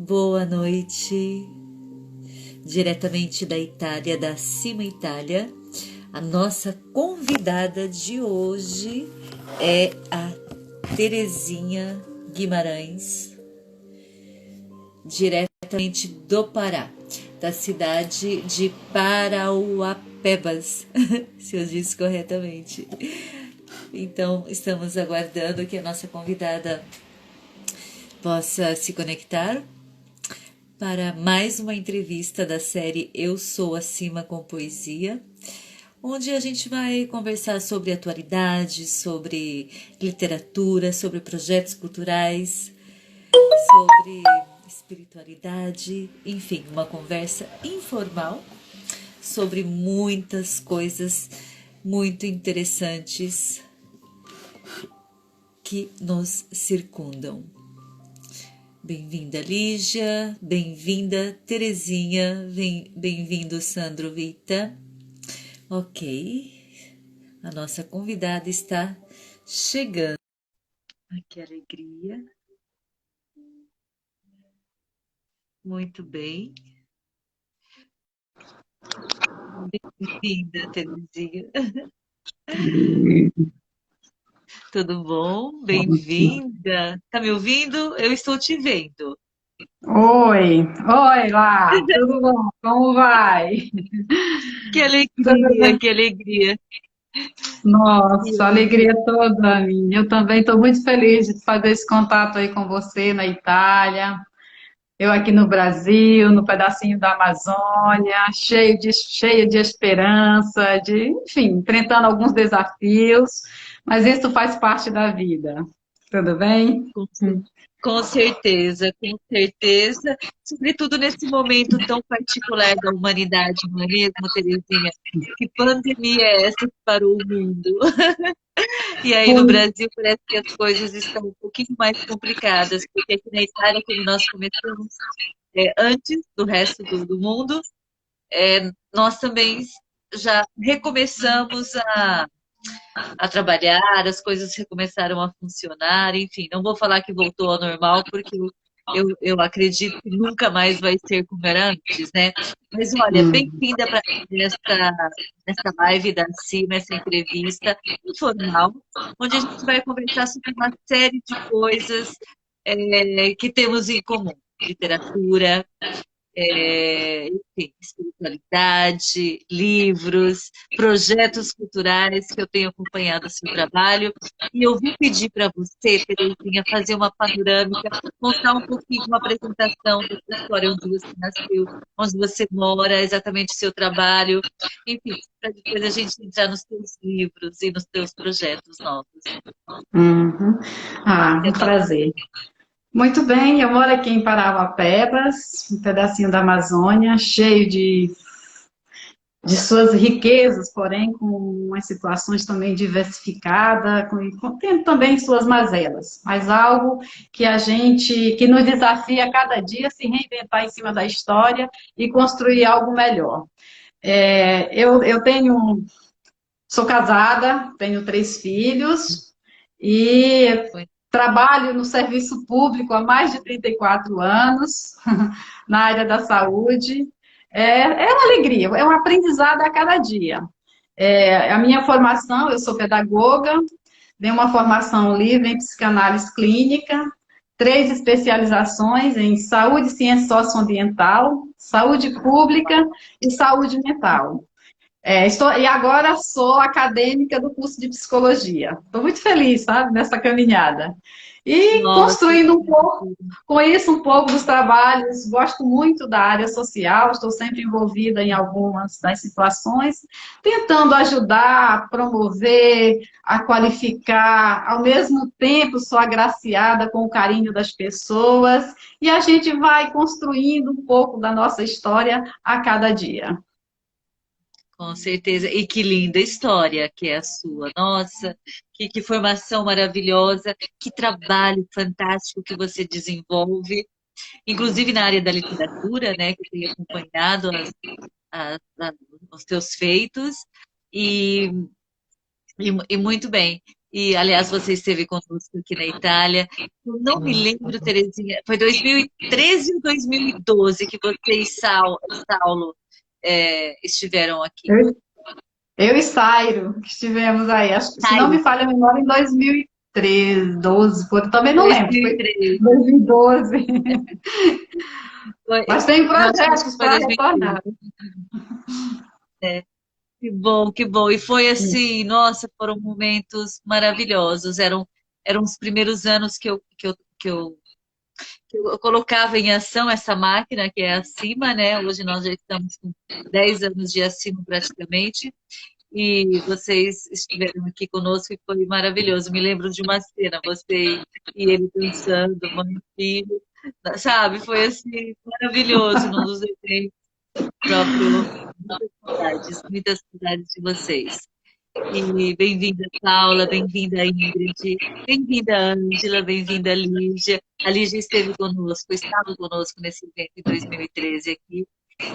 Boa noite, diretamente da Itália, da Cima Itália. A nossa convidada de hoje é a Terezinha Guimarães, diretamente do Pará, da cidade de Parauapebas, se eu disse corretamente. Então, estamos aguardando que a nossa convidada possa se conectar para mais uma entrevista da série Eu Sou Acima com Poesia, onde a gente vai conversar sobre atualidade, sobre literatura, sobre projetos culturais, sobre espiritualidade, enfim, uma conversa informal sobre muitas coisas muito interessantes que nos circundam. Bem-vinda, Lígia, bem-vinda, Terezinha, bem-vindo, Sandro Vita. Ok, a nossa convidada está chegando. Ai, que alegria. Muito bem. Bem-vinda, Terezinha. Tudo bom? Bem-vinda. Tá me ouvindo? Eu estou te vendo. Oi lá, tudo bom? Como vai? Que Tudo alegria, bem? que alegria. Nossa, E alegria toda minha. Eu também estou muito feliz de fazer esse contato aí com você na Itália. Eu aqui no Brasil, no pedacinho da Amazônia, cheio de esperança, enfim, enfrentando alguns desafios, mas isso faz parte da vida. Tudo bem? Com, com certeza, com certeza. Sobretudo nesse momento tão particular da humanidade, não é mesmo, Terezinha? Que pandemia é essa que parou o mundo? E aí no Pois Brasil parece que as coisas estão um pouquinho mais complicadas, porque aqui na Itália, como nós começamos antes do resto do mundo, nós também já recomeçamos a trabalhar, as coisas recomeçaram a funcionar, enfim, não vou falar que voltou ao normal, porque eu acredito que nunca mais vai ser como era antes, né? Mas olha, hum. bem-vinda para essa live da CIMA, essa entrevista informal, onde a gente vai conversar sobre uma série de coisas que temos em comum. Literatura, enfim, espiritualidade, livros, projetos culturais que eu tenho acompanhado o seu trabalho. E eu vou pedir para você, Terezinha, fazer uma panorâmica, contar um pouquinho, uma apresentação da sua história, onde você nasceu, onde você mora, exatamente o seu trabalho, enfim, para depois a gente entrar nos seus livros e nos seus projetos novos. Uhum. Ah, Fique um à vontade. prazer. Muito bem, eu moro aqui em Parauapebas, um pedacinho da Amazônia, cheio de suas riquezas, porém com umas situações também diversificadas, tendo também suas mazelas, mas algo que nos desafia a cada dia se reinventar em cima da história e construir algo melhor. Sou casada, tenho 3 filhos e trabalho no serviço público há mais de 34 anos, na área da saúde. É uma alegria, é um aprendizado a cada dia. A minha formação, eu sou pedagoga, tenho uma formação livre em psicanálise clínica, 3 especializações em saúde e ciência socioambiental, saúde pública e saúde mental. E agora sou acadêmica do curso de psicologia. Estou muito feliz, sabe, nessa caminhada. E Nossa, construindo um pouco, com isso, um pouco dos trabalhos. Gosto muito da área social, estou sempre envolvida em algumas das situações, tentando ajudar, a promover, a qualificar. Ao mesmo tempo, sou agraciada com o carinho das pessoas. E a gente vai construindo um pouco da nossa história a cada dia. com certeza. E que linda história que é a sua. Nossa, que formação maravilhosa, que trabalho fantástico que você desenvolve, inclusive na área da literatura, né, que eu tenho acompanhado os teus feitos, e, e muito bem. E, aliás, você esteve conosco aqui na Itália. Eu não me lembro, Terezinha, foi 2013 ou 2012 que você e Saulo estiveram aqui. Eu e Sairo, que estivemos aí. Acho que, se não me Cairo, falha a memória, em 2013, 12, também não lembro, foi 2013. 2012. Foi, Mas tem não, acho que projetos foi para 2013. retornar. É, que bom, que bom. E foi assim, nossa, foram momentos maravilhosos. Eram os primeiros anos que eu colocava em ação essa máquina que é acima, né? Hoje nós já estamos com 10 anos de acima praticamente. E vocês estiveram aqui conosco e foi maravilhoso. Me lembro de uma cena, você e ele dançando, mãe e filho, sabe? Foi assim, maravilhoso num dos eventos próprio. Muitas saudades de vocês. E bem-vinda, Paula, bem-vinda, Ingrid, bem-vinda, Ângela, bem-vinda, Lígia. A Lígia esteve conosco, estava conosco nesse evento em 2013 aqui.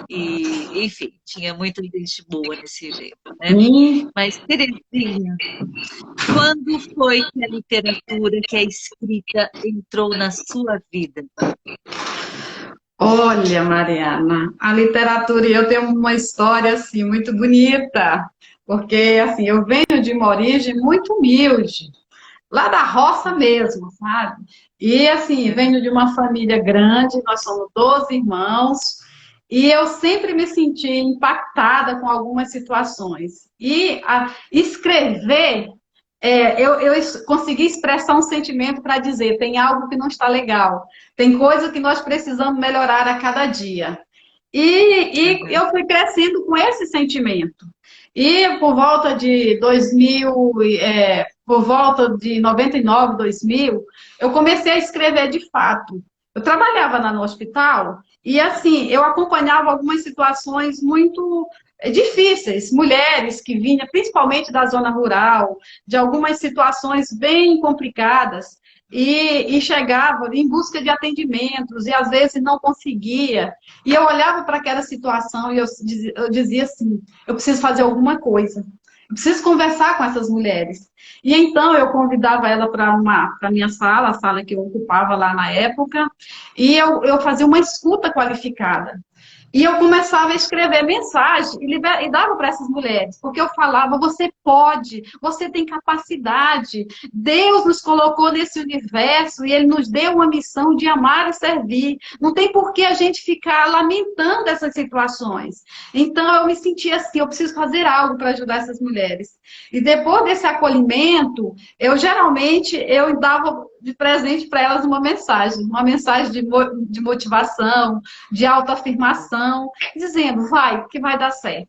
E, enfim, tinha muita gente boa nesse evento, né? Sim. Mas, Terezinha, quando foi que a literatura, que a escrita entrou na sua vida? Olha, Mariana, a literatura e eu tenho uma história assim muito bonita, porque assim, eu venho de uma origem muito humilde, lá da roça mesmo, sabe? E assim, venho de uma família grande, nós somos 12 irmãos, e eu sempre me senti impactada com algumas situações. E escrever, eu consegui expressar um sentimento para dizer, tem algo que não está legal, tem coisa que nós precisamos melhorar a cada dia. E Uhum. eu fui crescendo com esse sentimento. E por volta de 2000, por volta de 99, 2000, eu comecei a escrever de fato. Eu trabalhava no hospital e, assim, eu acompanhava algumas situações muito difíceis, mulheres que vinham principalmente da zona rural, de algumas situações bem complicadas, e chegava em busca de atendimentos, e às vezes não conseguia. E eu olhava para aquela situação e eu dizia assim, eu preciso fazer alguma coisa. Eu preciso conversar com essas mulheres. E então eu convidava ela para a minha sala, a sala que eu ocupava lá na época, e eu fazia uma escuta qualificada. E eu começava a escrever mensagem e dava para essas mulheres, porque eu falava, você pode, você tem capacidade, Deus nos colocou nesse universo e Ele nos deu uma missão de amar e servir. Não tem por que a gente ficar lamentando essas situações. Então eu me sentia assim, eu preciso fazer algo para ajudar essas mulheres. E depois desse acolhimento, eu dava de presente para elas uma mensagem de motivação, de autoafirmação, dizendo, vai, que vai dar certo.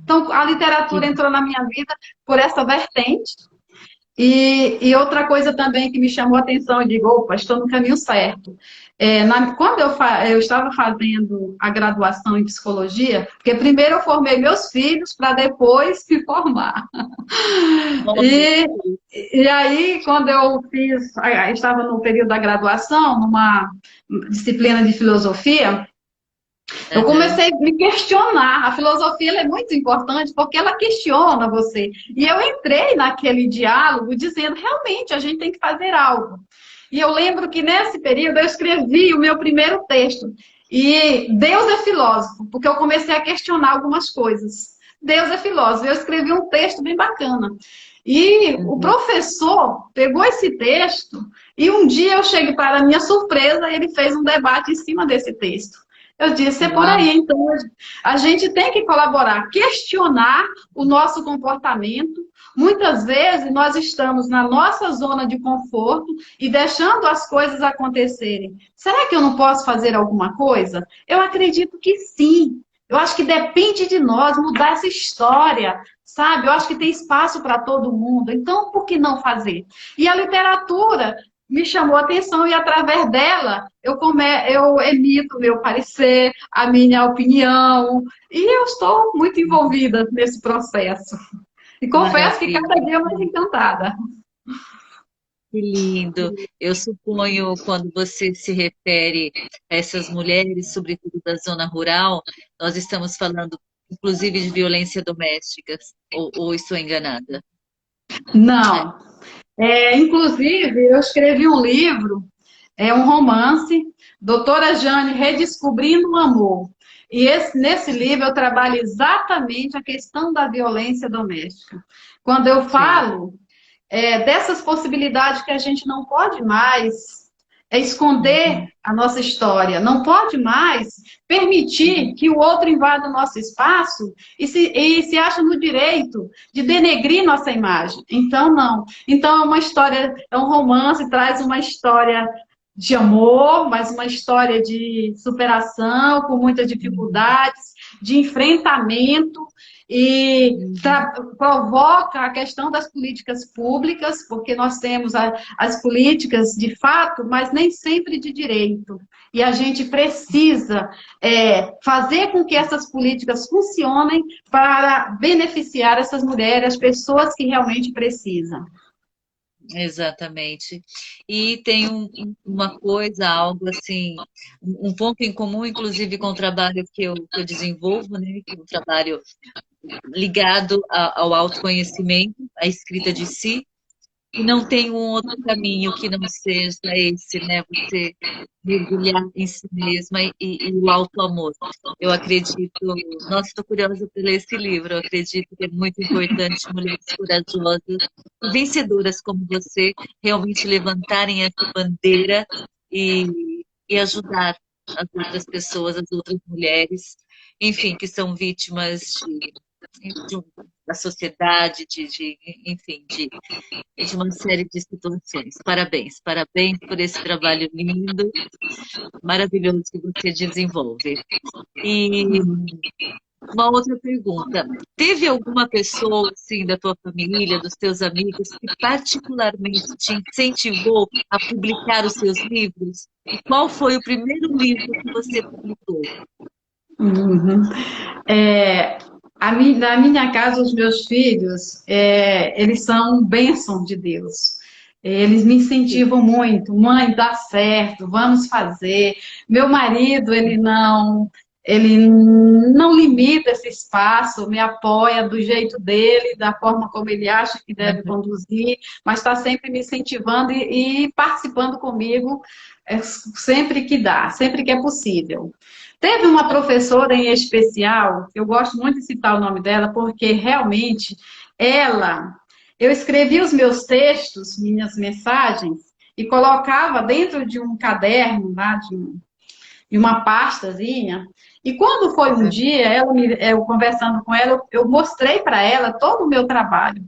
Então, a literatura Que entrou na minha vida por essa vertente. E outra coisa também que me chamou a atenção, eu digo, opa, estou no caminho certo. Quando eu estava fazendo a graduação em psicologia, porque primeiro eu formei meus filhos para depois me formar. bom. E, e aí, quando eu estava no período da graduação, numa disciplina de filosofia, eu Uhum. comecei a me questionar. A filosofia ela é muito importante porque ela questiona você. E eu entrei naquele diálogo dizendo, realmente, a gente tem que fazer algo. E eu lembro que nesse período eu escrevi o meu primeiro texto. E Deus é filósofo, porque eu comecei a questionar algumas coisas. Deus é filósofo. Eu escrevi um texto bem bacana. E o Uhum. professor pegou esse texto e um dia eu cheguei para a minha surpresa, ele fez um debate em cima desse texto. Eu disse, é por Uau. aí, então a gente tem que colaborar, questionar o nosso comportamento. Muitas vezes nós estamos na nossa zona de conforto e deixando as coisas acontecerem. Será que eu não posso fazer alguma coisa? Eu acredito que sim. Eu acho que depende de nós mudar essa história, sabe? Eu acho que tem espaço para todo mundo. Então, por que não fazer? E a literatura me chamou a atenção e através dela eu emito o meu parecer, a minha opinião e eu estou muito envolvida nesse processo. E confesso que Maravilha. cada dia mais encantada. Que lindo. Eu suponho, quando você se refere a essas mulheres, sobretudo da zona rural, nós estamos falando, inclusive, de violência doméstica, ou estou enganada? Não, Inclusive, eu escrevi um livro, um romance, Doutora Jane, Redescobrindo o Amor. E nesse livro eu trabalho exatamente a questão da violência doméstica. Quando eu Sim. falo dessas possibilidades que a gente não pode mais esconder Uhum. a nossa história, não pode mais permitir que o outro invada o nosso espaço e se acha no direito de denegrir nossa imagem. Então, não. Então, é uma história, é um romance, traz uma história de amor, mas uma história de superação, com muitas Uhum. dificuldades, de enfrentamento, e Uhum. provoca a questão das políticas públicas, porque nós temos as políticas de fato, mas nem sempre de direito. E a gente precisa fazer com que essas políticas funcionem para beneficiar essas mulheres, as pessoas que realmente precisam. Exatamente. E tem uma coisa, algo assim, um ponto em comum, inclusive com o trabalho que eu desenvolvo, né? Que é um trabalho ligado ao autoconhecimento, à escrita de si, e não tem um outro caminho que não seja esse, né? Você mergulhar em si mesma e o auto-amor. Eu acredito, nossa, estou curiosa por ler esse livro. Eu acredito que é muito importante mulheres corajosas, vencedoras como você, realmente levantarem essa bandeira e ajudar as outras pessoas, as outras mulheres, enfim, que são vítimas da sociedade, enfim, de uma série de situações. Parabéns, parabéns por esse trabalho lindo, maravilhoso que você desenvolve. E uma outra pergunta: teve alguma pessoa, assim, da tua família, dos teus amigos, que particularmente te incentivou a publicar os seus livros? E qual foi o primeiro livro que você publicou? Uhum. É, na minha casa, os meus filhos, eles são bênção de Deus. Eles me incentivam muito. Mãe, dá certo, vamos fazer. Meu marido, ele não limita esse espaço, me apoia do jeito dele, da forma como ele acha que deve conduzir, mas está sempre me incentivando e participando comigo sempre que dá, sempre que é possível. Teve uma professora em especial, eu gosto muito de citar o nome dela, porque realmente ela, eu escrevia os meus textos, minhas mensagens, e colocava dentro de um caderno, lá, de uma pastazinha. E quando foi um dia, eu conversando com ela, eu mostrei para ela todo o meu trabalho.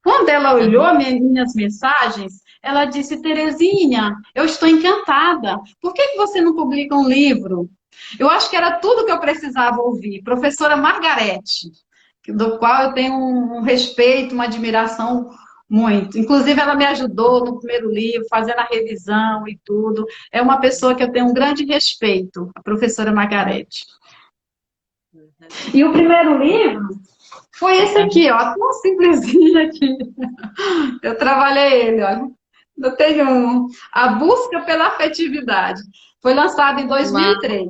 Quando ela olhou minhas mensagens, ela disse: Terezinha, eu estou encantada. Por que você não publica um livro? Eu acho que era tudo que eu precisava ouvir. Professora Margarete, do qual eu tenho um respeito, uma admiração muito. Inclusive, ela me ajudou no primeiro livro, fazendo a revisão e tudo. É uma pessoa que eu tenho um grande respeito, a professora Margarete. E o primeiro livro foi esse aqui, ó, tão simplesinho aqui. Eu trabalhei ele, olha. Eu tenho A Busca pela Afetividade. Foi lançado em Uau! 2003.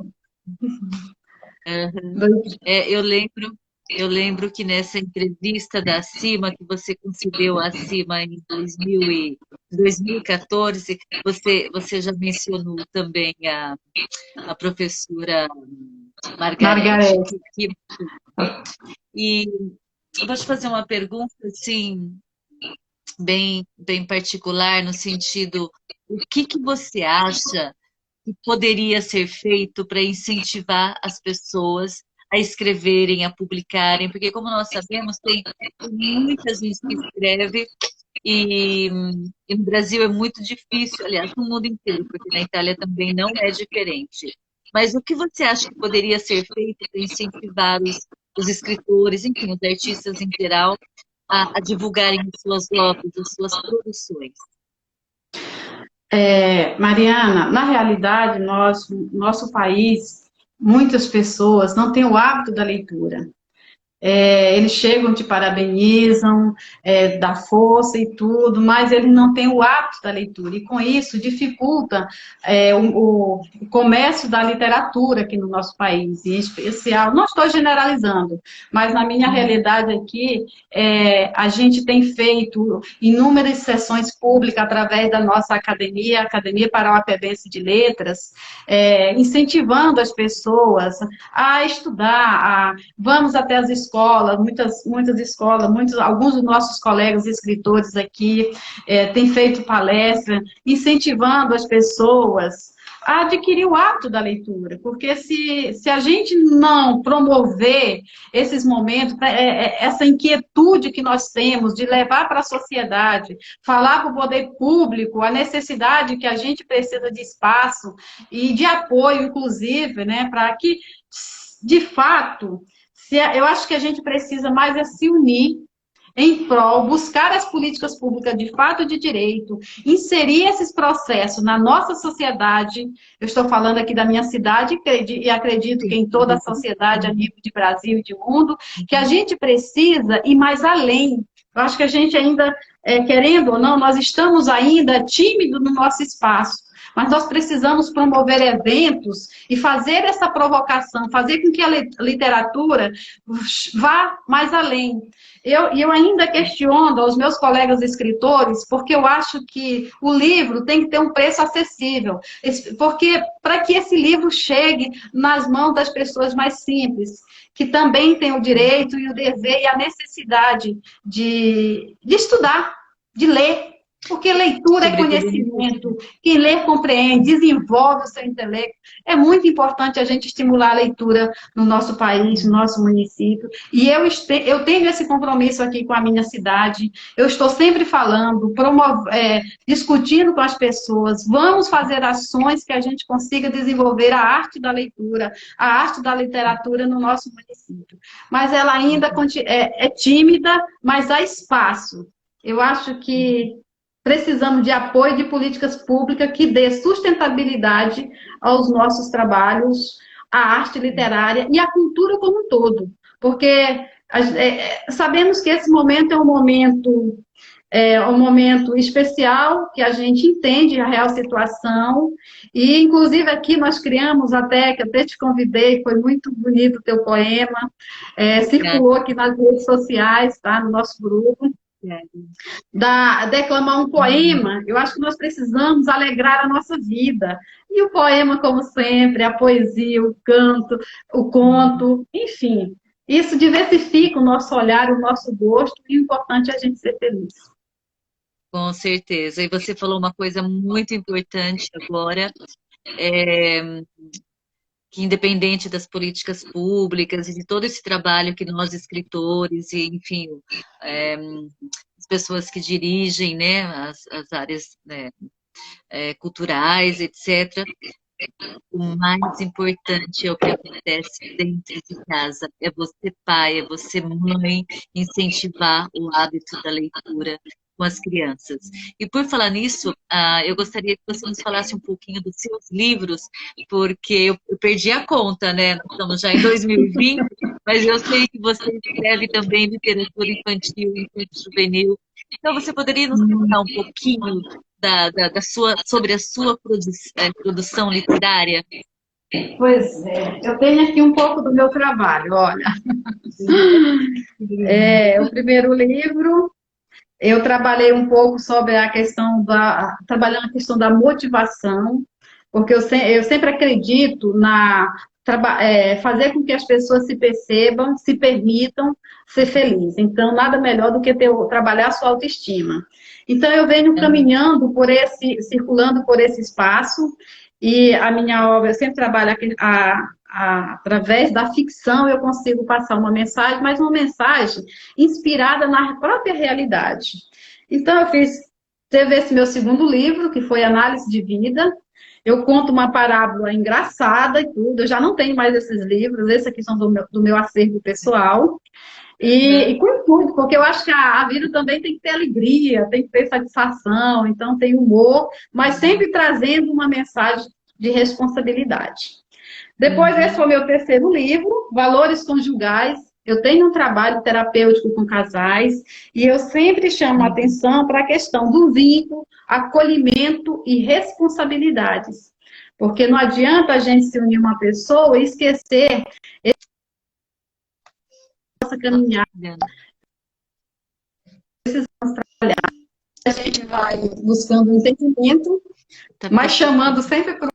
Aham. Eu lembro que nessa entrevista da Cima, que você concedeu à Cima em 2014, você já mencionou também a professora Margarete. Margarete. E eu vou te fazer uma pergunta, assim, bem, bem particular, no sentido, o que você acha que poderia ser feito para incentivar as pessoas a escreverem, a publicarem? Porque, como nós sabemos, tem muita gente que escreve e, e no Brasil é muito difícil, aliás, no mundo inteiro, porque na Itália também não é diferente. Mas o que você acha que poderia ser feito para incentivar os escritores, enfim, os artistas em geral, a divulgarem as suas obras, as suas produções? Mariana, na realidade, nosso país, muitas pessoas não têm o hábito da leitura. Eles chegam, te parabenizam, dá força e tudo, mas eles não têm o hábito da leitura, e com isso dificulta o comércio da literatura aqui no nosso país, em especial, não estou generalizando, mas na minha realidade aqui, a gente tem feito inúmeras sessões públicas através da nossa academia, Academia Paranaense de Letras, incentivando as pessoas a estudar, vamos até as escolas, muitas escolas, alguns dos nossos colegas escritores aqui têm feito palestra, incentivando as pessoas a adquirir o hábito da leitura, porque se a gente não promover esses momentos, essa inquietude que nós temos de levar para a sociedade, falar para o poder público a necessidade que a gente precisa de espaço e de apoio, inclusive, né, para que, de fato, eu acho que a gente precisa mais se unir em prol, buscar as políticas públicas de fato de direito, inserir esses processos na nossa sociedade. Eu estou falando aqui da minha cidade e acredito que em toda a sociedade, a nível de Brasil e de mundo, que a gente precisa ir mais além. Eu acho que a gente ainda, querendo ou não, nós estamos ainda tímidos no nosso espaço. Mas nós precisamos promover eventos e fazer essa provocação, fazer com que a literatura vá mais além. Eu ainda questiono aos meus colegas escritores, porque eu acho que o livro tem que ter um preço acessível, porque para que esse livro chegue nas mãos das pessoas mais simples, que também têm o direito e o dever e a necessidade de estudar, de ler. Porque leitura é conhecimento, quem lê compreende, desenvolve o seu intelecto. É muito importante a gente estimular a leitura no nosso país, no nosso município. E eu tenho esse compromisso aqui com a minha cidade. Eu estou sempre falando, discutindo com as pessoas. Vamos fazer ações que a gente consiga desenvolver a arte da leitura, a arte da literatura no nosso município. Mas ela ainda é tímida, mas há espaço. Eu acho que precisamos de apoio de políticas públicas que dê sustentabilidade aos nossos trabalhos, à arte literária e à cultura como um todo. Porque sabemos que esse momento é um momento especial, que a gente entende a real situação, e inclusive aqui nós criamos que até te convidei, foi muito bonito o teu poema, circulou aqui nas redes sociais, tá, no nosso grupo. Declamar um poema, eu acho que nós precisamos alegrar a nossa vida. E o poema, como sempre, a poesia, o canto, o conto, enfim. Isso diversifica o nosso olhar, o nosso gosto, e o importante é a gente ser feliz. Com certeza. E você falou uma coisa muito importante agora, que independente das políticas públicas e de todo esse trabalho que nós escritores e, enfim, as pessoas que dirigem, né, as áreas, né, culturais, etc., o mais importante é o que acontece dentro de casa. É você pai, é você mãe, incentivar o hábito da leitura com as crianças. E por falar nisso, eu gostaria que você nos falasse um pouquinho dos seus livros, porque eu perdi a conta, né? Estamos já em 2020, mas eu sei que você escreve também literatura infantil e juvenil. Então, você poderia nos contar um pouquinho sobre a sua produção literária? Pois é, eu tenho aqui um pouco do meu trabalho, olha. O primeiro livro, eu trabalhei um pouco sobre trabalhando a questão da motivação, porque eu sempre acredito fazer com que as pessoas se percebam, se permitam ser felizes. Então, nada melhor do que trabalhar a sua autoestima. Então, eu venho caminhando circulando por esse espaço, e a minha obra, eu sempre trabalho através da ficção, eu consigo passar uma mensagem, mas uma mensagem inspirada na própria realidade. Então, teve esse meu segundo livro, que foi Análise de Vida. Eu conto uma parábola engraçada e tudo, eu já não tenho mais esses livros, esses aqui são do meu acervo pessoal. E com tudo, porque eu acho que a vida também tem que ter alegria, tem que ter satisfação, então tem humor, mas sempre trazendo uma mensagem de responsabilidade. Depois, esse foi o meu terceiro livro, Valores Conjugais. Eu tenho um trabalho terapêutico com casais e eu sempre chamo a atenção para a questão do vínculo, acolhimento e responsabilidades. Porque não adianta a gente se unir a uma pessoa e esquecer essa caminhada. A gente vai buscando um entendimento, mas chamando sempre para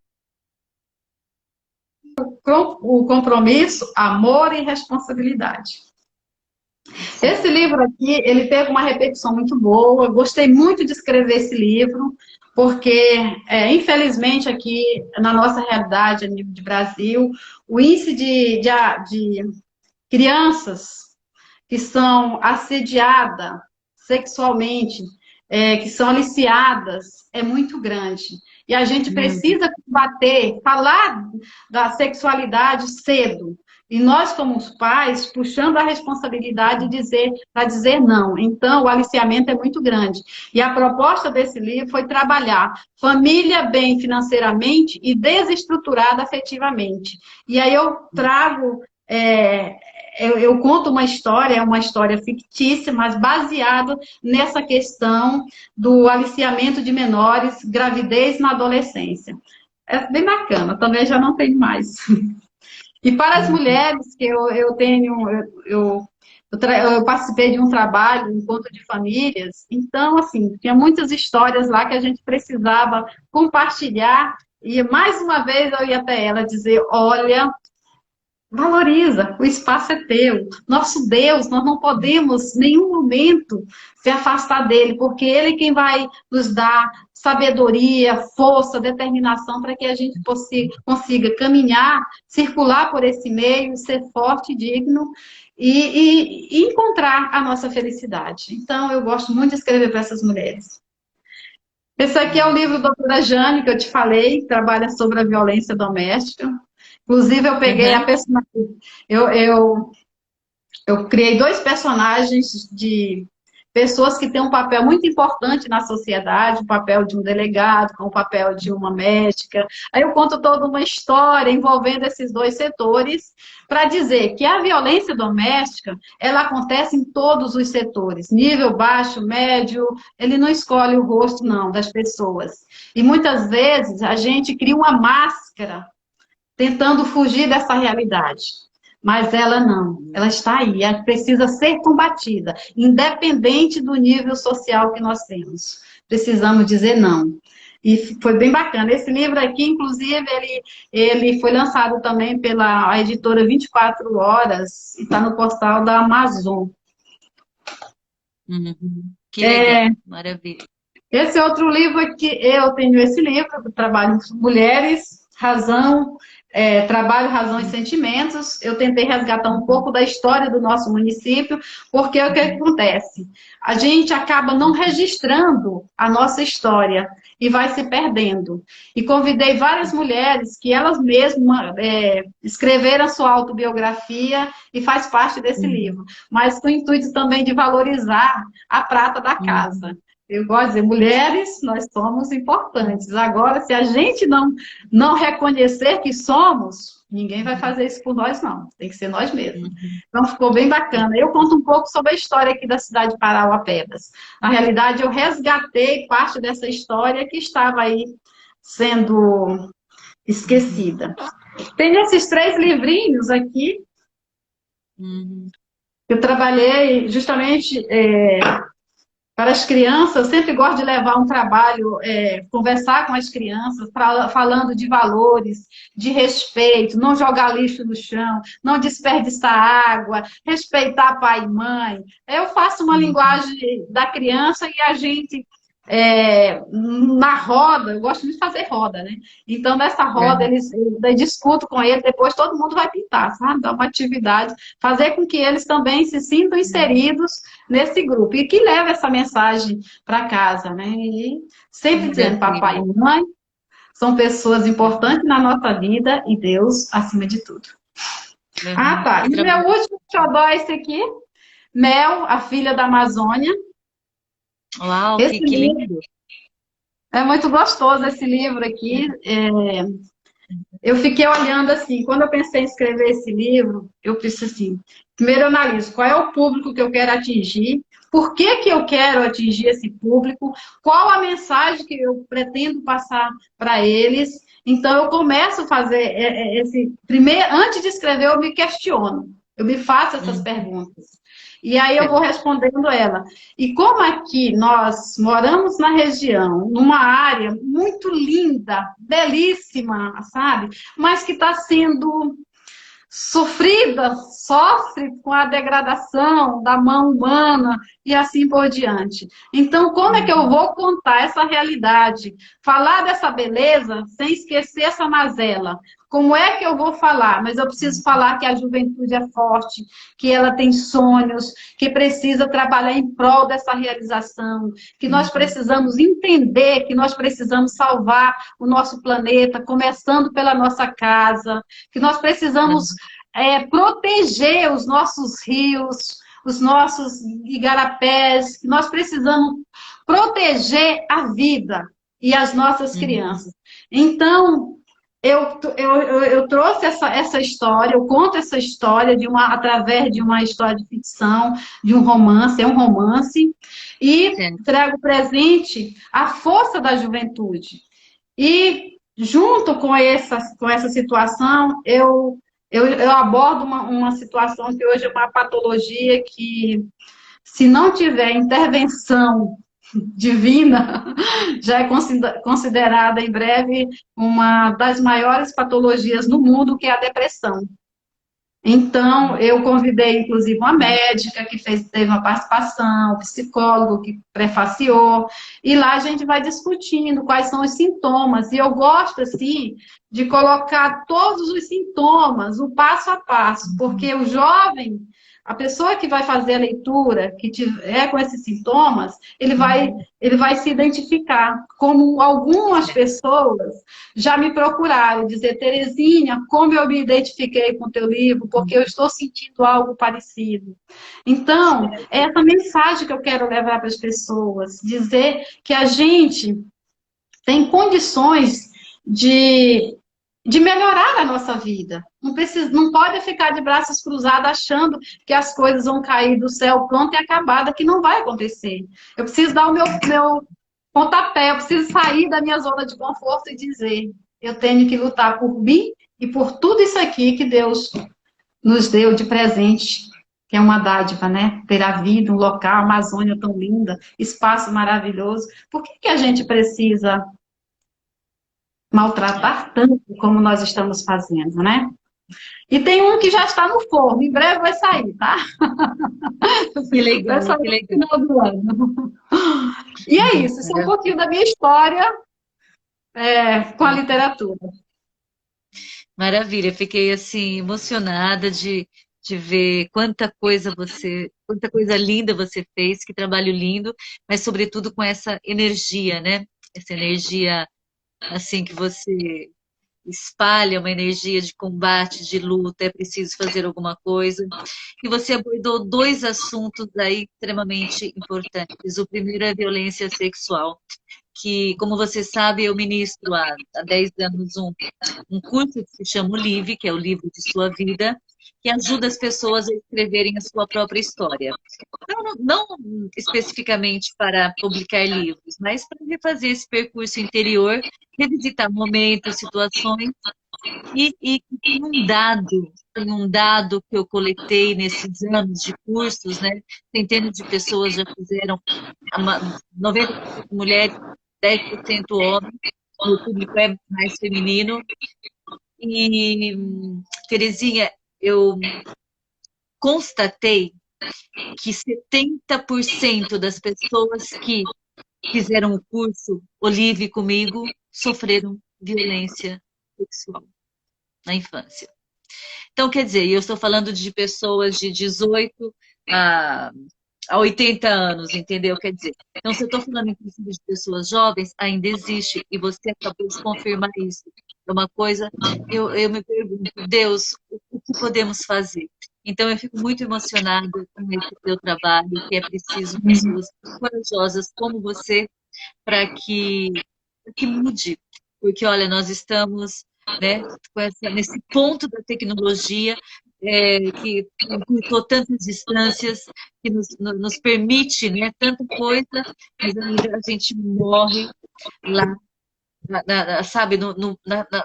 o compromisso, amor e responsabilidade. Esse livro aqui, ele teve uma repercussão muito boa, gostei muito de escrever esse livro, porque, infelizmente, aqui na nossa realidade, a nível de Brasil, o índice de crianças que são assediadas sexualmente, que são aliciadas, é muito grande. E a gente precisa combater, falar da sexualidade cedo. E nós, como os pais, puxando a responsabilidade para dizer não. Então, o aliciamento é muito grande. E a proposta desse livro foi trabalhar família bem financeiramente e desestruturada afetivamente. E aí eu trago... eu conto uma história, é uma história fictícia, mas baseada nessa questão do aliciamento de menores, gravidez na adolescência. É bem bacana, também já não tenho mais. E para as mulheres que eu participei de um trabalho, um encontro de famílias, então, assim, tinha muitas histórias lá que a gente precisava compartilhar, e mais uma vez eu ia até ela dizer, olha, valoriza, o espaço é teu. Nosso Deus, nós não podemos, em nenhum momento, se afastar dele, porque ele é quem vai nos dar sabedoria, força, determinação para que a gente consiga caminhar, circular por esse meio, ser forte, digno e encontrar a nossa felicidade. Então, eu gosto muito de escrever para essas mulheres. Esse aqui é o livro da doutora Jane, que eu te falei, que trabalha sobre a violência doméstica. Inclusive, eu peguei a personagem. Eu criei 2 personagens de pessoas que têm um papel muito importante na sociedade, o papel de um delegado, com o papel de uma médica. Aí eu conto toda uma história envolvendo esses 2 setores, para dizer que a violência doméstica, ela acontece em todos os setores, nível baixo, médio, ele não escolhe o rosto, não, das pessoas. E muitas vezes a gente cria uma máscara tentando fugir dessa realidade. Mas ela não, ela está aí, ela precisa ser combatida, independente do nível social que nós temos. Precisamos dizer não. E foi bem bacana. Esse livro aqui, inclusive, ele foi lançado também pela editora 24 Horas, e está no portal da Amazon. Que legal, maravilha. Esse outro livro aqui, eu tenho esse livro, eu trabalho com mulheres, trabalho, razão e sentimentos. Eu tentei resgatar um pouco da história do nosso município, porque o que acontece? A gente acaba não registrando a nossa história e vai se perdendo. E convidei várias mulheres que elas mesmas escreveram a sua autobiografia e faz parte desse livro, mas com o intuito também de valorizar a prata da casa. Eu gosto de dizer, mulheres, nós somos importantes. Agora, se a gente não reconhecer que somos, ninguém vai fazer isso por nós, não. Tem que ser nós mesmos. Então, ficou bem bacana. Eu conto um pouco sobre a história aqui da cidade de Parauapebas. Na realidade, eu resgatei parte dessa história que estava aí sendo esquecida. Tem esses 3 livrinhos aqui. Eu trabalhei justamente... para as crianças, eu sempre gosto de levar um trabalho, conversar com as crianças, falando de valores, de respeito, não jogar lixo no chão, não desperdiçar água, respeitar pai e mãe. Eu faço uma linguagem da criança e a gente, na roda, eu gosto de fazer roda, né? Então, nessa roda, eu discuto com eles, depois todo mundo vai pintar, sabe? Dar uma atividade, fazer com que eles também se sintam inseridos nesse grupo, e que leve essa mensagem para casa, né? E sempre dizendo, papai e mãe são pessoas importantes na nossa vida e Deus acima de tudo. Tá. E meu último xodó é esse aqui, Mel, a filha da Amazônia. Uau, que lindo! É muito gostoso esse livro aqui. eu fiquei olhando assim, quando eu pensei em escrever esse livro, eu pensei assim, primeiro eu analiso qual é o público que eu quero atingir, por que que eu quero atingir esse público, qual a mensagem que eu pretendo passar para eles. Então eu começo a fazer esse primeiro, antes de escrever, eu me questiono, eu me faço essas Hum, perguntas. E aí eu vou certo. respondendo ela. E como aqui nós moramos na região, numa área muito linda, belíssima, sabe? Mas que está sendo sofrida, sofre com a degradação da mão humana e assim por diante. Então, como é que eu Uhum. vou contar essa realidade? Falar dessa beleza sem esquecer essa mazela. Como é que eu vou falar? Mas eu preciso falar que a juventude é forte, que ela tem sonhos, que precisa trabalhar em prol dessa realização, que nós Uhum. precisamos entender que nós precisamos salvar o nosso planeta, começando pela nossa casa, que nós precisamos Uhum. proteger os nossos rios, os nossos igarapés, que nós precisamos proteger a vida e as nossas Uhum. crianças. Então, eu trouxe essa história, eu conto essa história através de uma história de ficção, de um romance, é um romance, e Certo. trago presente a força da juventude. E junto com essa situação, eu abordo uma situação que hoje é uma patologia que, se não tiver intervenção divina, já é considerada em breve uma das maiores patologias no mundo, que é a depressão. Então, Uhum. eu convidei, inclusive, uma médica que teve uma participação, um psicólogo que prefaciou, e lá a gente vai discutindo quais são os sintomas. E eu gosto, assim, de colocar todos os sintomas, o passo a passo, porque o jovem, a pessoa que vai fazer a leitura, que tiver com esses sintomas, ele vai se identificar, como algumas Certo. pessoas já me procuraram, dizer, Terezinha, como eu me identifiquei com o teu livro, porque eu estou sentindo algo parecido. Então, é essa mensagem que eu quero levar para as pessoas, dizer que a gente tem condições de melhorar a nossa vida. Não pode ficar de braços cruzados achando que as coisas vão cair do céu pronto e acabada, que não vai acontecer. Eu preciso dar o meu pontapé, eu preciso sair da minha zona de conforto e dizer, eu tenho que lutar por mim e por tudo isso aqui que Deus nos deu de presente, que é uma dádiva, né? Ter a vida, um local, a Amazônia tão linda, espaço maravilhoso. Por que que a gente precisa É. maltratar tanto como nós estamos fazendo, né? E tem um que já está no forno, em breve vai sair, tá? Que Vai legal, sair que no legal. final do ano. E é isso, isso é um Maravilha. pouquinho da minha história com a literatura. Maravilha. Fiquei assim emocionada de ver quanta coisa linda você fez, que trabalho lindo, mas sobretudo com essa energia, né? Essa energia assim que você espalha, uma energia de combate, de luta, é preciso fazer alguma coisa. E você abordou dois assuntos aí extremamente importantes. O primeiro é a violência sexual, que, como você sabe, eu ministro há 10 anos um curso que se chama o LIVE, que é o livro de sua vida, que ajuda as pessoas a escreverem a sua própria história. Não especificamente para publicar livros, mas para refazer esse percurso interior, revisitar momentos, situações, e tem um dado que eu coletei nesses anos de cursos, né? Centenas de pessoas já fizeram, 90% mulheres, 10% homens, o público é mais feminino. E, Terezinha, eu constatei que 70% das pessoas que fizeram o curso Olive comigo sofreram violência sexual na infância. Então, quer dizer, eu estou falando de pessoas de 18 a, a 80 anos, entendeu? Quer dizer, então, se eu estou falando inclusive de pessoas jovens, ainda existe, e você acabou de confirmar isso. É uma coisa, eu me pergunto, Deus, o que podemos fazer? Então, eu fico muito emocionada com esse seu trabalho, que é preciso pessoas corajosas como você para que mude. Porque, olha, nós estamos né? Nesse ponto da tecnologia que encurtou tantas distâncias, que nos permite, né, tanta coisa, mas ainda a gente morre lá, sabe,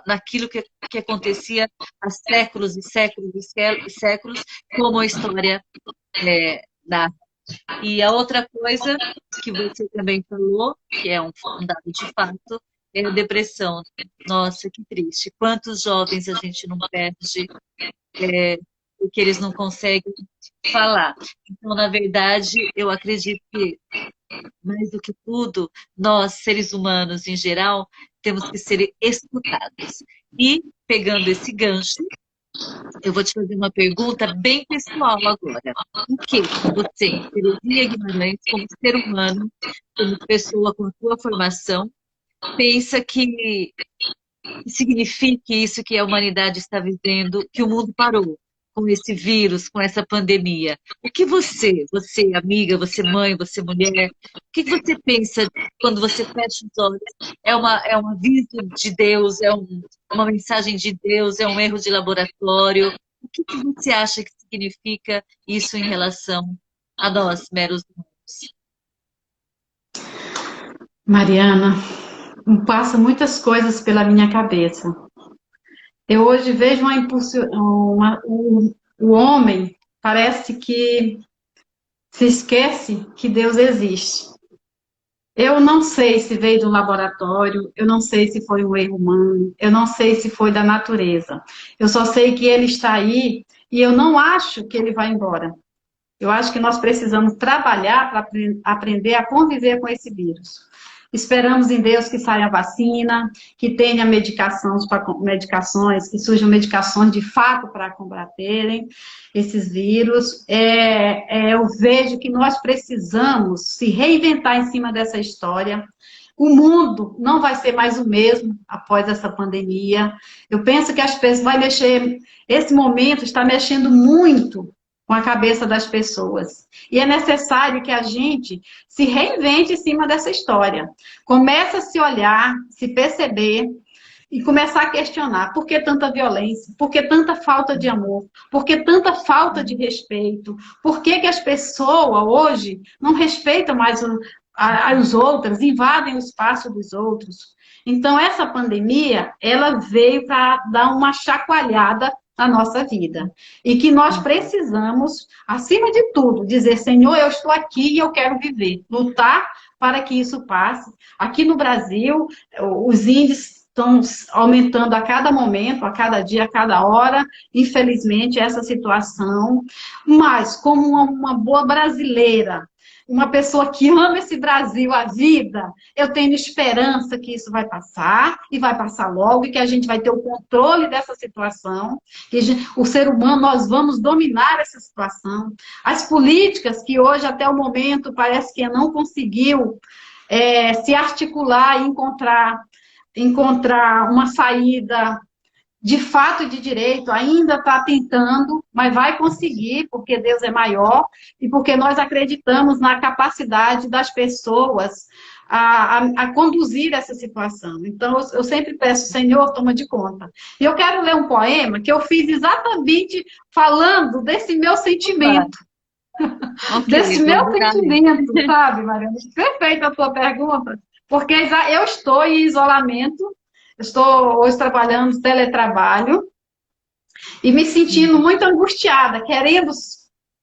naquilo que acontecia há séculos e séculos e séculos, como a história dá. E a outra coisa que você também falou, que é um dado de fato, é a depressão. Nossa, que triste. Quantos jovens a gente não perde porque eles não conseguem falar. Então, na verdade, eu acredito que, mais do que tudo, nós, seres humanos em geral, temos que ser escutados. E, pegando esse gancho, eu vou te fazer uma pergunta bem pessoal agora. O que você, Terezinha Guimarães, como ser humano, como pessoa com a sua formação, pensa que signifique isso que a humanidade está vivendo, que o mundo parou com esse vírus, com essa pandemia? O que você amiga, você mãe, você mulher, o que você pensa quando você fecha os olhos? É um aviso de Deus, uma mensagem de Deus, é um erro de laboratório? O que você acha que significa isso em relação a nós, meros humanos? Mariana, passa muitas coisas pela minha cabeça. Eu hoje vejo o homem parece que se esquece que Deus existe. Eu não sei se veio do laboratório, eu não sei se foi um erro humano, eu não sei se foi da natureza. Eu só sei que ele está aí e eu não acho que ele vai embora. Eu acho que nós precisamos trabalhar para aprender a conviver com esse vírus. Esperamos em Deus que saia a vacina, que tenha medicações, que surjam medicações de fato para combaterem esses vírus. Eu vejo que nós precisamos se reinventar em cima dessa história. O mundo não vai ser mais o mesmo após essa pandemia. Eu penso que as pessoas vai mexer, esse momento está mexendo muito com a cabeça das pessoas. E é necessário que a gente se reinvente em cima dessa história. Comece a se olhar, se perceber e começar a questionar por que tanta violência, por que tanta falta de amor, por que tanta falta de respeito, por que as pessoas hoje não respeitam mais os outros, invadem o espaço dos outros. Então, essa pandemia, ela veio para dar uma chacoalhada na nossa vida. E que nós precisamos, acima de tudo, dizer, Senhor, eu estou aqui e eu quero viver. Lutar para que isso passe. Aqui no Brasil, os índices estão aumentando a cada momento, a cada dia, a cada hora. Infelizmente, essa situação. Mas, como uma boa brasileira, uma pessoa que ama esse Brasil, a vida, eu tenho esperança que isso vai passar, e vai passar logo, e que a gente vai ter o controle dessa situação, que o ser humano, nós vamos dominar essa situação. As políticas que hoje, até o momento, parece que não conseguiu se articular e encontrar uma saída de fato e de direito, ainda está tentando, mas vai conseguir, porque Deus é maior e porque nós acreditamos na capacidade das pessoas a conduzir essa situação. Então, eu sempre peço, Senhor, toma de conta. E eu quero ler um poema que eu fiz exatamente falando desse meu sentimento. Okay, desse meu sentimento, sabe, Mariana? Perfeita a sua pergunta, porque eu estou em isolamento. Estou hoje trabalhando teletrabalho e me sentindo muito angustiada, querendo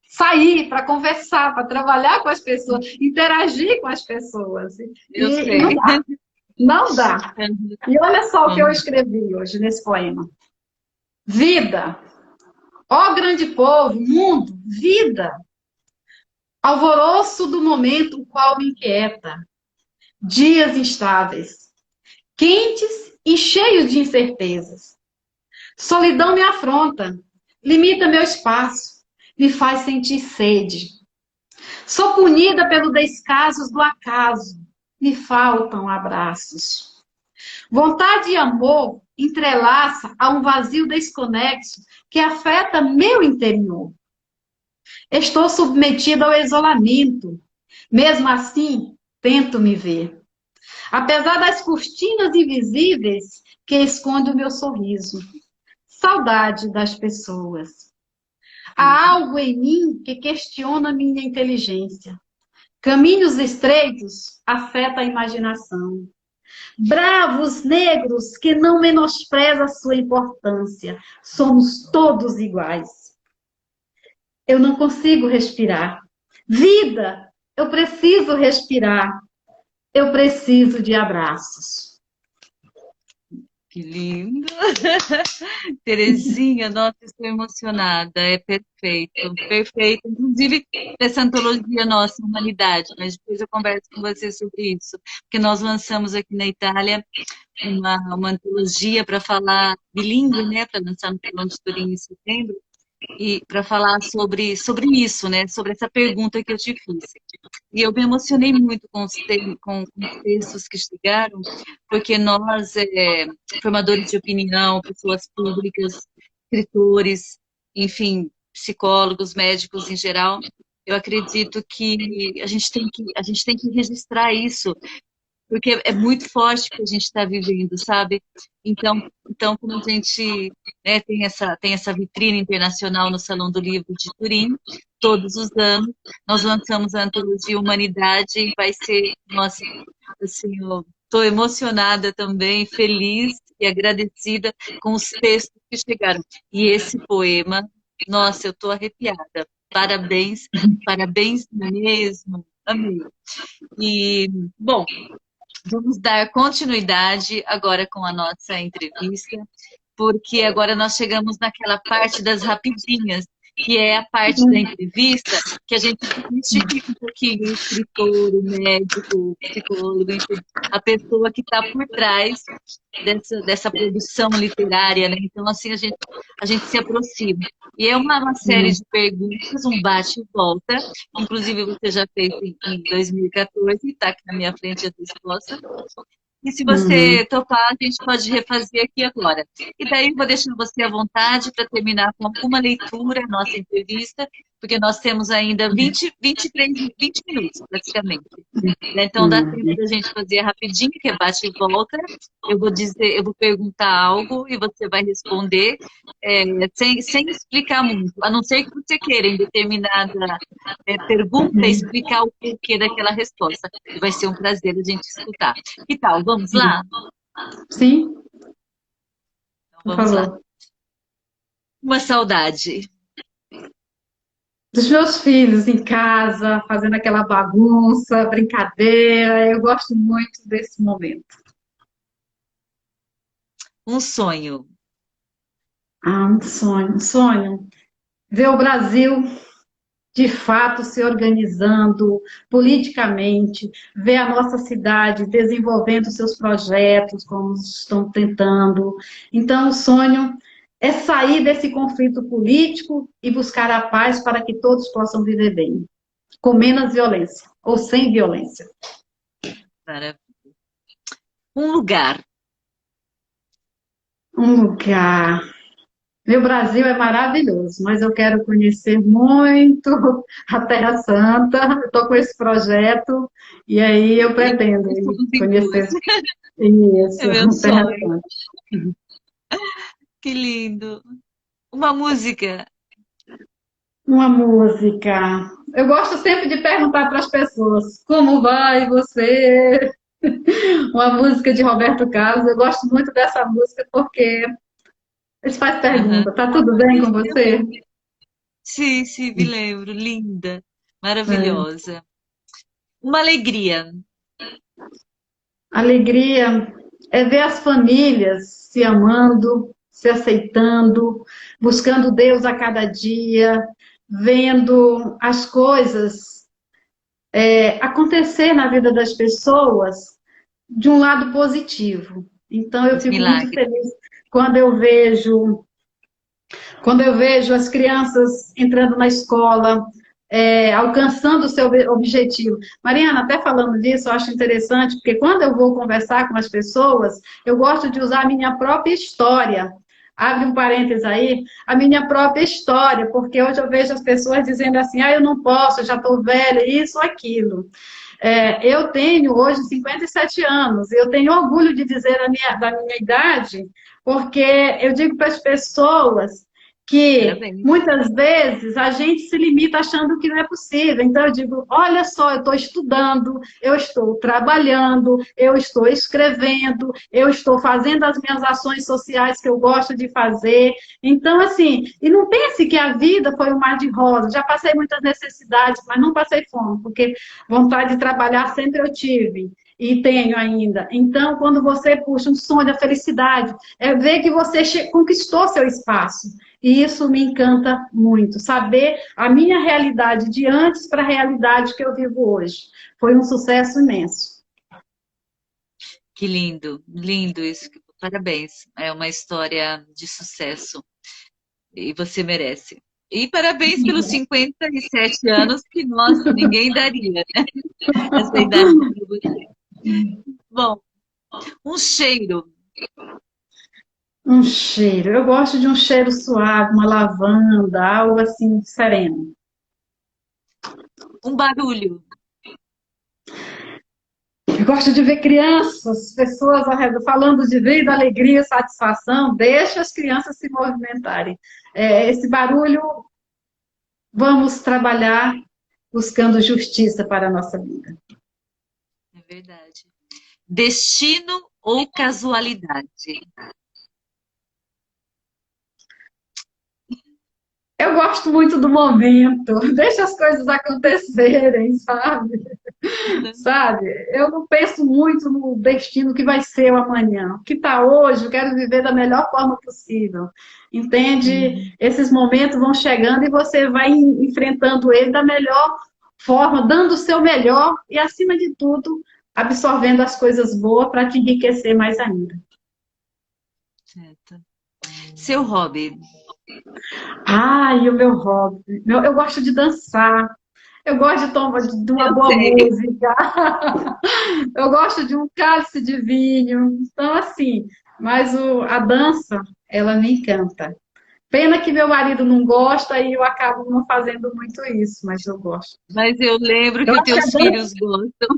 sair para conversar, para trabalhar com as pessoas, interagir com as pessoas. E não dá. Não dá. E olha só o que eu escrevi hoje nesse poema. Vida, ó grande povo, mundo, vida, alvoroço do momento o qual me inquieta, dias instáveis, quentes e cheios de incertezas. Solidão me afronta, limita meu espaço, me faz sentir sede. Sou punida pelo descaso do acaso, me faltam abraços. Vontade e amor entrelaça a um vazio desconexo que afeta meu interior. Estou submetida ao isolamento, mesmo assim tento me ver. Apesar das cortinas invisíveis que esconde o meu sorriso. Saudade das pessoas. Há algo em mim que questiona minha inteligência. Caminhos estreitos afeta a imaginação. Bravos negros que não menospreza sua importância. Somos todos iguais. Eu não consigo respirar. Vida, eu preciso respirar. Eu preciso de abraços. Que lindo! Terezinha, nossa, estou emocionada, é perfeito, perfeito. Inclusive, essa antologia nossa, Humanidade, mas depois eu converso com você sobre isso, porque nós lançamos aqui na Itália uma antologia para falar bilíngue, né, para lançar no Salão de Turim em setembro, e para falar sobre isso, né, sobre essa pergunta que eu te fiz. E eu me emocionei muito com os textos que chegaram, porque nós, formadores de opinião, pessoas públicas, escritores, enfim, psicólogos, médicos em geral, eu acredito que a gente tem que registrar isso, porque é muito forte o que a gente está vivendo, sabe? Então, como a gente, né, tem essa vitrine internacional no Salão do Livro de Turim, todos os anos, nós lançamos a antologia Humanidade e vai ser, nossa, assim, eu estou emocionada também, feliz e agradecida com os textos que chegaram. E esse poema, nossa, eu estou arrepiada. Parabéns, parabéns mesmo. Amei. E, bom, vamos dar continuidade agora com a nossa entrevista, porque agora nós chegamos naquela parte das rapidinhas, que é a parte da entrevista que a gente desmistifica um pouquinho o escritor, o médico, o psicólogo, enfim, a pessoa que está por trás dessa produção literária, né? Então, assim, a gente se aproxima. E é uma série de perguntas, um bate e volta, inclusive você já fez em 2014, está aqui na minha frente a resposta. E se você topar, a gente pode refazer aqui agora. E daí eu vou deixando você à vontade para terminar com alguma leitura, nossa entrevista, porque nós temos ainda 20 minutos, praticamente. Então dá tempo da gente fazer rapidinho, que é bate e volta. Eu vou perguntar algo e você vai responder sem explicar muito, a não ser que você queira, em determinada pergunta, explicar o porquê daquela resposta. E vai ser um prazer a gente escutar. Que tal? Vamos lá? Sim, Então, por vamos lá. favor. Uma saudade. Dos meus filhos em casa, fazendo aquela bagunça, brincadeira. Eu gosto muito desse momento. Um sonho. Ah, um sonho, um sonho. Ver o Brasil de fato se organizando politicamente, ver a nossa cidade desenvolvendo seus projetos, como estão tentando. Então, o sonho é sair desse conflito político e buscar a paz para que todos possam viver bem, com menos violência, ou sem violência. Maravilha. Um lugar. Um lugar. Meu Brasil é maravilhoso, mas eu quero conhecer muito a Terra Santa. Estou com esse projeto e aí eu pretendo conhecer É isso, meu a Terra sonho. Santa. Que lindo. Uma música. Uma música. Eu gosto sempre de perguntar para as pessoas: como vai você? Uma música de Roberto Carlos. Eu gosto muito dessa música porque eles fazem Aham. pergunta: tá tudo bem com você? Sim, sim, me lembro. Linda. É. Maravilhosa. Uma alegria. Alegria é ver as famílias se amando, se aceitando, buscando Deus a cada dia, vendo as coisas acontecer na vida das pessoas de um lado positivo. Então eu Os fico muito milagres. feliz quando eu vejo as crianças entrando na escola, alcançando o seu objetivo. Mariana, até falando disso, eu acho interessante, porque quando eu vou conversar com as pessoas, eu gosto de usar a minha própria história. Abre um parênteses aí, a minha própria história, porque hoje eu vejo as pessoas dizendo assim, eu não posso, eu já estou velha, isso ou aquilo. Eu tenho hoje 57 anos, eu tenho orgulho de dizer da minha idade, porque eu digo para as pessoas que Parabéns. muitas vezes a gente se limita achando que não é possível. Então eu digo, olha só, eu estou estudando, eu estou trabalhando, eu estou escrevendo, eu estou fazendo as minhas ações sociais que eu gosto de fazer. Então, assim, e não pense que a vida foi um mar de rosas. Já passei muitas necessidades, mas não passei fome, porque vontade de trabalhar sempre eu tive. E tenho ainda. Então, quando você puxa um sonho da felicidade, é ver que você conquistou seu espaço. E isso me encanta muito. Saber a minha realidade de antes para a realidade que eu vivo hoje. Foi um sucesso imenso. Que lindo, lindo isso. Parabéns. É uma história de sucesso e você merece. E parabéns pelos 57 anos, que, nossa, ninguém daria, né? Essa idade para você. Bom, um cheiro, Um cheiro. Eu gosto de um cheiro suave, uma lavanda, algo assim sereno. um barulho, Eu gosto de ver crianças, pessoas ao redor, falando de vida, alegria, satisfação. Deixa as crianças se movimentarem. Esse barulho, vamos trabalhar buscando justiça para a nossa vida. é verdade. Destino ou casualidade? Eu gosto muito do momento, deixa as coisas acontecerem, sabe? Sabe? Eu não penso muito no destino que vai ser o amanhã. O que está hoje, eu quero viver da melhor forma possível. Entende? Esses momentos vão chegando e você vai enfrentando ele da melhor forma, dando o seu melhor e, acima de tudo, absorvendo as coisas boas para te enriquecer mais ainda. Certo. Seu hobby? E o meu hobby. Eu gosto de dançar. Eu gosto de uma Eu boa sei. música. Eu gosto de um cálice de vinho. Então, assim, mas a dança, ela me encanta. Pena que meu marido não gosta e eu acabo não fazendo muito isso, mas eu gosto. Mas eu lembro Eu que acho que teus filhos gostam.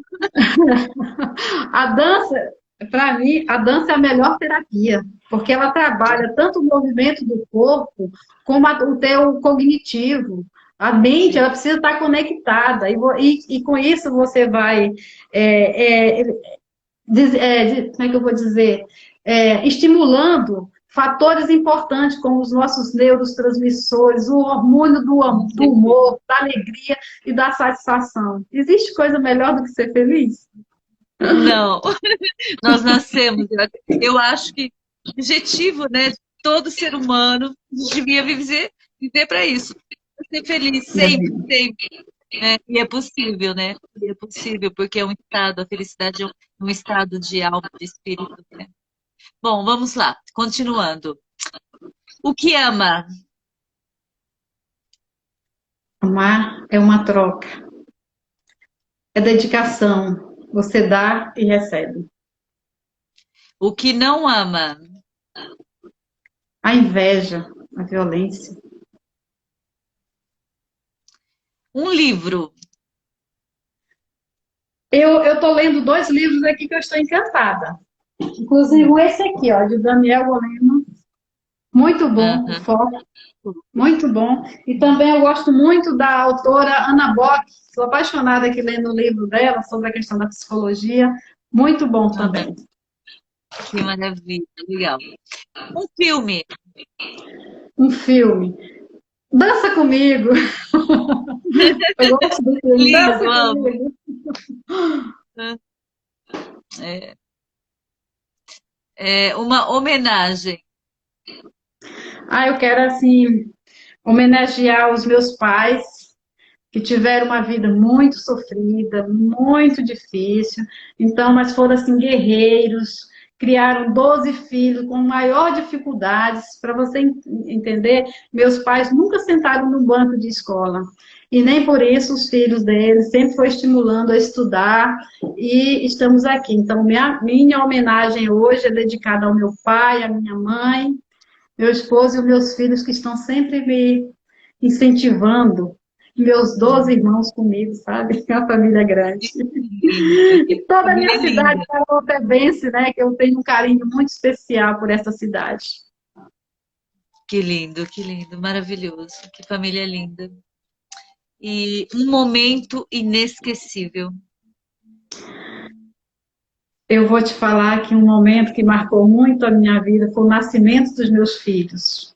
a dança, para mim, a dança é a melhor terapia, porque ela trabalha tanto o movimento do corpo como o teu cognitivo. A mente, ela precisa estar conectada, e com isso você vai é, é, como é que eu vou dizer, estimulando fatores importantes como os nossos neurotransmissores, o hormônio Com do certeza. humor, da alegria e da satisfação. Existe coisa melhor do que ser feliz? Não, nós nascemos. Eu acho que o objetivo, né, de todo ser humano devia viver para isso. Ser feliz sempre, sempre. Né? E é possível, né? E é possível, porque é um estado, a felicidade é um estado de alma, de espírito, né? Bom, vamos lá, continuando. O que ama? Amar é uma troca, é dedicação. Você dá e recebe. O que não ama? A inveja, a violência. Um livro. Eu estou lendo dois livros aqui que eu estou encantada. Inclusive esse aqui, ó, de Daniel Goleman. Muito bom, o Aham. foco, muito bom. E também eu gosto muito da autora Ana Bock. Sou apaixonada aqui lendo o livro dela sobre a questão da psicologia. Muito bom Aham. também. Que maravilha, legal. Um filme. Um filme. Dança comigo. Eu gosto do filme. Lindo, Dança amo. comigo. É, é uma homenagem. Eu quero, assim, homenagear os meus pais, que tiveram uma vida muito sofrida, muito difícil, então, mas foram assim guerreiros, criaram 12 filhos com maior dificuldades, para você entender, meus pais nunca sentaram no banco de escola, e nem por isso os filhos deles sempre foi estimulando a estudar, e estamos aqui. Então, minha homenagem hoje é dedicada ao meu pai, à minha mãe, meu esposo e os meus filhos que estão sempre me incentivando meus 12 irmãos comigo, sabe? É uma família grande. Lindo, que E toda a minha família cidade, linda. Caropebense, né? Que eu tenho um carinho muito especial por essa cidade. Que lindo, maravilhoso. Que família linda. E um momento inesquecível. Eu vou te falar que um momento que marcou muito a minha vida foi o nascimento dos meus filhos.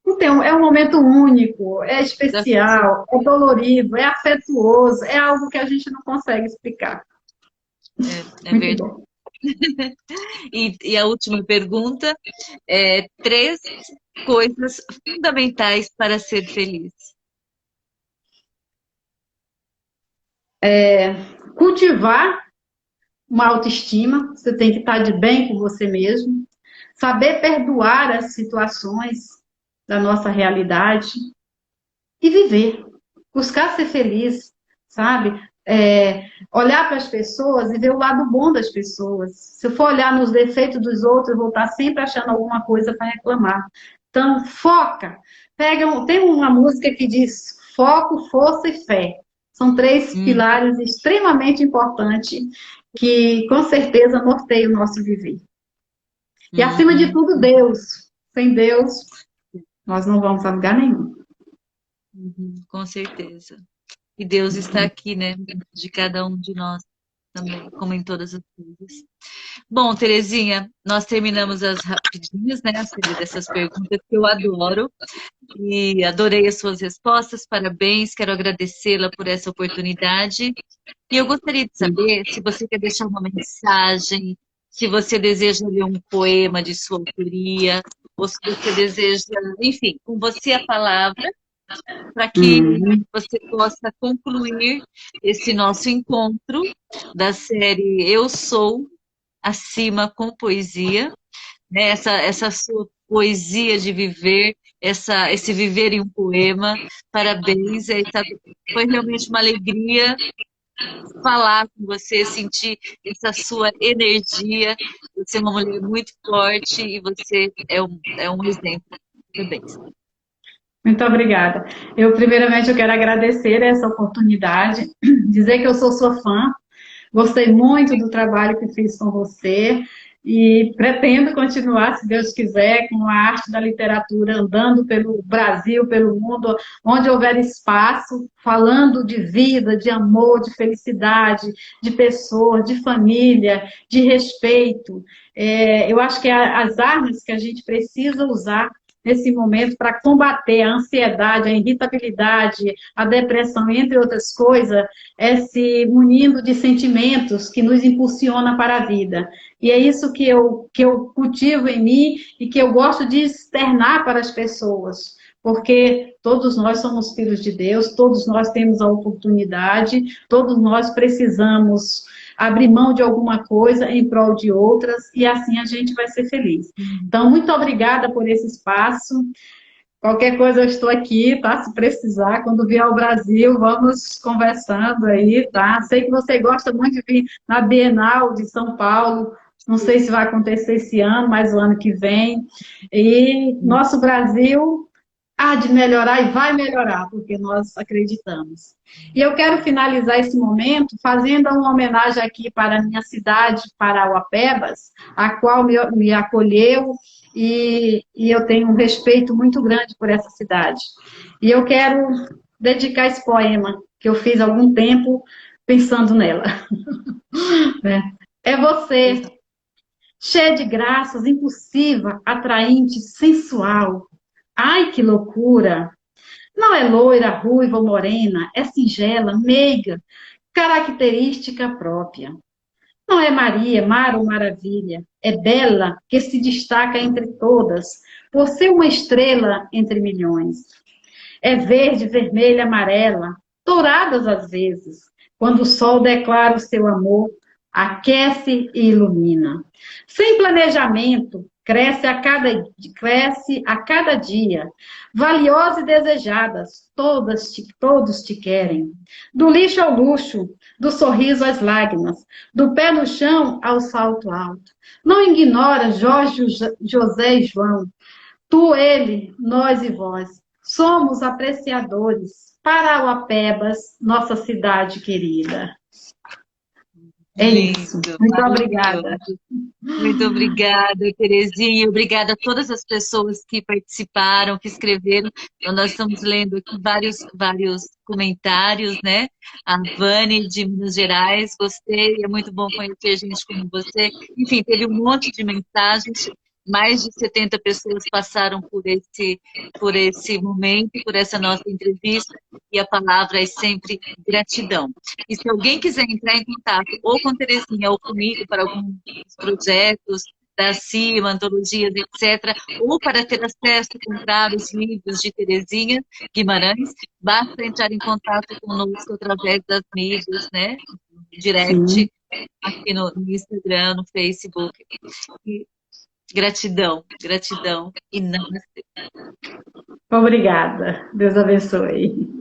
Então, é um momento único, é especial, é dolorido, é afetuoso, é algo que a gente não consegue explicar. É Muito verdade. bom. E a última pergunta é três coisas fundamentais para ser feliz. Cultivar uma autoestima, você tem que estar de bem com você mesmo, saber perdoar as situações da nossa realidade e viver, buscar ser feliz, sabe? Olhar para as pessoas e ver o lado bom das pessoas. Se eu for olhar nos defeitos dos outros, eu vou estar sempre achando alguma coisa para reclamar. Então, foca. Tem uma música que diz foco, força e fé. São três Hum, pilares extremamente importantes que, com certeza, norteiam o nosso viver. E, acima de uhum, tudo, Deus. Sem Deus, nós não vamos a lugar nenhum. uhum, com certeza. E Deus está aqui, né? Dentro de cada um de nós também, como em todas as coisas. Bom, Terezinha, nós terminamos as rapidinhas, né? Dessas perguntas que eu adoro. E adorei as suas respostas, parabéns, quero agradecê-la por essa oportunidade. E eu gostaria de saber se você quer deixar uma mensagem, se você deseja ler um poema de sua autoria, ou se você deseja, enfim, com você a palavra, para que Uhum. você possa concluir esse nosso encontro da série Eu Sou Acima com Poesia, né? Essa sua poesia de viver, esse viver em um poema. Parabéns, foi realmente uma alegria falar com você, sentir essa sua energia. Você é uma mulher muito forte e você é um exemplo. Parabéns. Muito obrigada. Primeiramente, eu quero agradecer essa oportunidade, dizer que eu sou sua fã, gostei muito do trabalho que fiz com você e pretendo continuar, se Deus quiser, com a arte da literatura, andando pelo Brasil, pelo mundo, onde houver espaço, falando de vida, de amor, de felicidade, de pessoas, de família, de respeito. Eu acho que as armas que a gente precisa usar nesse momento para combater a ansiedade, a irritabilidade, a depressão, entre outras coisas, é se munindo de sentimentos que nos impulsiona para a vida. E é isso que eu cultivo em mim e que eu gosto de externar para as pessoas. Porque todos nós somos filhos de Deus, todos nós temos a oportunidade, todos nós precisamos abrir mão de alguma coisa em prol de outras, e assim a gente vai ser feliz. Então, muito obrigada por esse espaço. Qualquer coisa eu estou aqui, tá? Se precisar, quando vier ao Brasil, vamos conversando aí, tá? Sei que você gosta muito de vir na Bienal de São Paulo. Não sei se vai acontecer esse ano, mas o ano que vem. E nosso Brasil há de melhorar e vai melhorar, porque nós acreditamos. E eu quero finalizar esse momento fazendo uma homenagem aqui para a minha cidade, Parauapebas, a qual me acolheu e eu tenho um respeito muito grande por essa cidade. E eu quero dedicar esse poema que eu fiz há algum tempo pensando nela. É você, cheia de graças, impulsiva, atraente, sensual. Ai, que loucura! Não é loira, ruiva ou morena, é singela, meiga, característica própria. Não é Maria, Mar ou Maravilha, é bela, que se destaca entre todas, por ser uma estrela entre milhões. É verde, vermelha, amarela, douradas às vezes, quando o sol declara o seu amor, aquece e ilumina. Sem planejamento, cresce a cada dia, valiosas e desejadas, todos te querem. Do lixo ao luxo, do sorriso às lágrimas, do pé no chão ao salto alto. Não ignora Jorge, José e João, tu, ele, nós e vós. somos apreciadores. Parauapebas, nossa cidade querida. É isso. Lindo, Muito obrigada. maravilhoso. Muito obrigada, Terezinha. Obrigada a todas as pessoas que participaram, que escreveram. Então, nós estamos lendo aqui vários comentários, né? A Vani, de Minas Gerais, gostei, é muito bom conhecer gente como você. Enfim, teve um monte de mensagens. Mais de 70 pessoas passaram por esse momento, por essa nossa entrevista, e a palavra é sempre gratidão. E se alguém quiser entrar em contato ou com a Terezinha ou comigo para algum projetos da CIMA, antologias, etc., ou para ter acesso a comprar os livros de Terezinha Guimarães, basta entrar em contato conosco através das mídias, né? Sim. Direct, aqui no Instagram, no Facebook. E gratidão, gratidão e namastê. Obrigada. Deus abençoe.